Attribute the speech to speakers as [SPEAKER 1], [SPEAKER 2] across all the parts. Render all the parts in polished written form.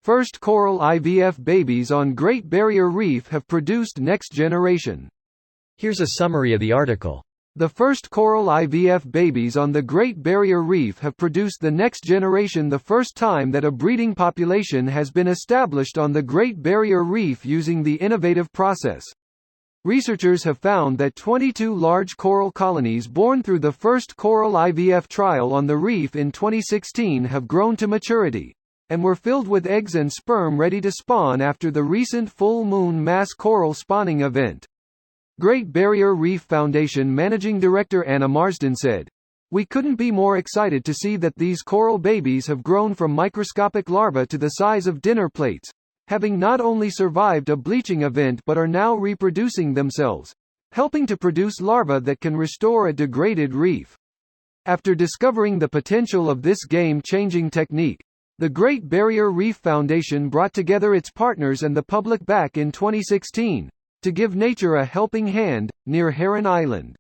[SPEAKER 1] first coral IVF babies on Great Barrier Reef have produced next generation.
[SPEAKER 2] Here's a summary of the article.
[SPEAKER 1] The first coral IVF babies on the Great Barrier Reef have produced the next generation, the first time that a breeding population has been established on the Great Barrier Reef using the innovative process. Researchers have found that 22 large coral colonies born through the first coral IVF trial on the reef in 2016 have grown to maturity, and were filled with eggs and sperm ready to spawn after the recent full moon mass coral spawning event. Great Barrier Reef Foundation Managing Director Anna Marsden said, "We couldn't be more excited to see that these coral babies have grown from microscopic larvae to the size of dinner plates, having not only survived a bleaching event but are now reproducing themselves, helping to produce larvae that can restore a degraded reef." After discovering the potential of this game-changing technique, the Great Barrier Reef Foundation brought together its partners and the public back in 2016. To give nature a helping hand, near Heron Island.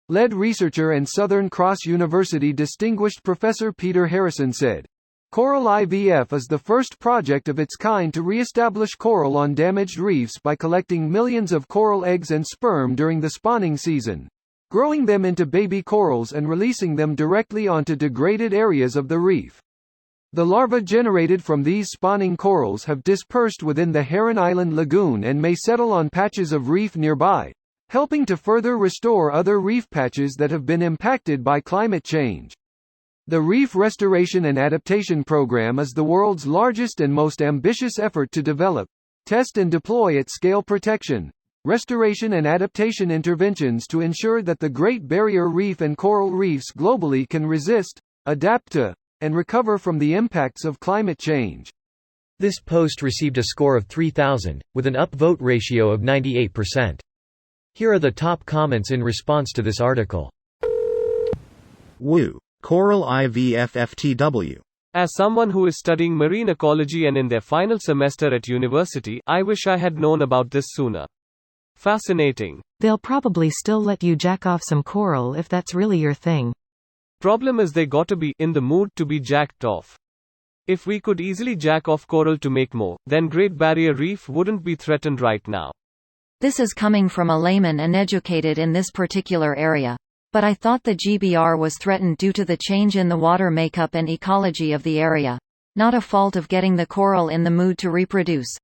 [SPEAKER 1] Lead researcher and Southern Cross University distinguished Professor Peter Harrison said, "Coral IVF is the first project of its kind to re-establish coral on damaged reefs by collecting millions of coral eggs and sperm during the spawning season, growing them into baby corals and releasing them directly onto degraded areas of the reef. The larvae generated from these spawning corals have dispersed within the Heron Island lagoon and may settle on patches of reef nearby, helping to further restore other reef patches that have been impacted by climate change." The Reef Restoration and Adaptation Program is the world's largest and most ambitious effort to develop, test and deploy at scale protection, restoration and adaptation interventions to ensure that the Great Barrier Reef and coral reefs globally can resist, adapt to, and recover from the impacts of climate change.
[SPEAKER 2] This post received a score of 3,000, with an upvote ratio of 98%. Here are the top comments in response to this article.
[SPEAKER 3] Woo! Coral IVF FTW.
[SPEAKER 4] As someone who is studying marine ecology and in their final semester at university, I wish I had known about this sooner. Fascinating.
[SPEAKER 5] They'll probably still let you jack off some coral if that's really your thing.
[SPEAKER 4] Problem is they gotta be in the mood to be jacked off. If we could easily jack off coral to make more, then Great Barrier Reef wouldn't be threatened right now.
[SPEAKER 6] This is coming from a layman uneducated in this particular area. But I thought the GBR was threatened due to the change in the water makeup and ecology of the area. Not a fault of getting the coral in the mood to reproduce.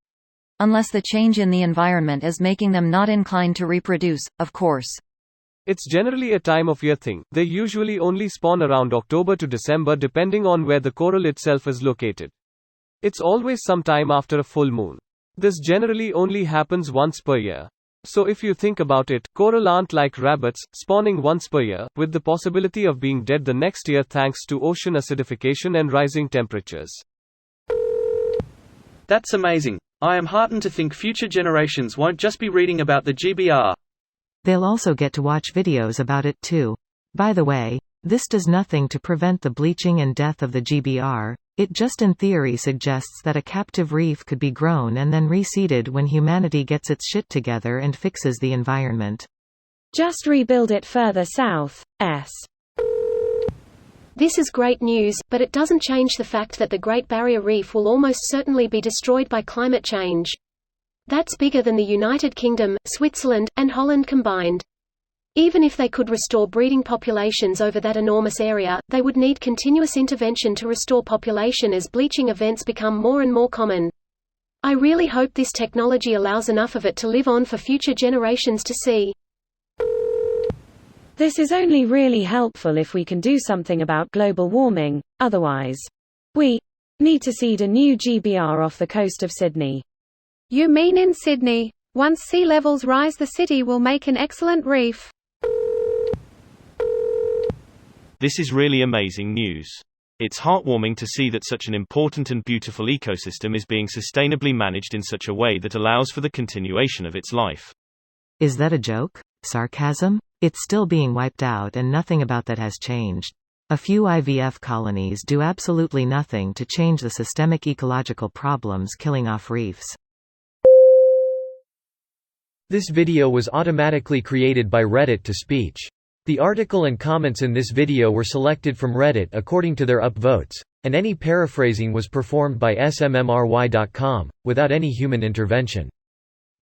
[SPEAKER 6] Unless the change in the environment is making them not inclined to reproduce, of course.
[SPEAKER 4] It's generally a time of year thing. They usually only spawn around October to December depending on where the coral itself is located. It's always sometime after a full moon. This generally only happens once per year. So if you think about it, coral aren't like rabbits, spawning once per year, with the possibility of being dead the next year thanks to ocean acidification and rising temperatures.
[SPEAKER 7] That's amazing. I am heartened to think future generations won't just be reading about the GBR.
[SPEAKER 5] They'll also get to watch videos about it too. By the way, this does nothing to prevent the bleaching and death of the GBR, it just in theory suggests that a captive reef could be grown and then reseeded when humanity gets its shit together and fixes the environment.
[SPEAKER 8] Just rebuild it further south.
[SPEAKER 9] This is great news, but it doesn't change the fact that the Great Barrier Reef will almost certainly be destroyed by climate change. That's bigger than the United Kingdom, Switzerland, and Holland combined. Even if they could restore breeding populations over that enormous area, they would need continuous intervention to restore population as bleaching events become more and more common. I really hope this technology allows enough of it to live on for future generations to see.
[SPEAKER 8] This is only really helpful if we can do something about global warming, otherwise, we need to seed a new GBR off the coast of Sydney.
[SPEAKER 10] You mean in Sydney? Once sea levels rise, the city will make an excellent reef.
[SPEAKER 11] This is really amazing news. It's heartwarming to see that such an important and beautiful ecosystem is being sustainably managed in such a way that allows for the continuation of its life.
[SPEAKER 5] Is that a joke? Sarcasm? It's still being wiped out and nothing about that has changed. A few IVF colonies do absolutely nothing to change the systemic ecological problems killing off reefs.
[SPEAKER 2] This video was automatically created by Reddit to speech. The article and comments in this video were selected from Reddit according to their upvotes. and any paraphrasing was performed by smmry.com, without any human intervention.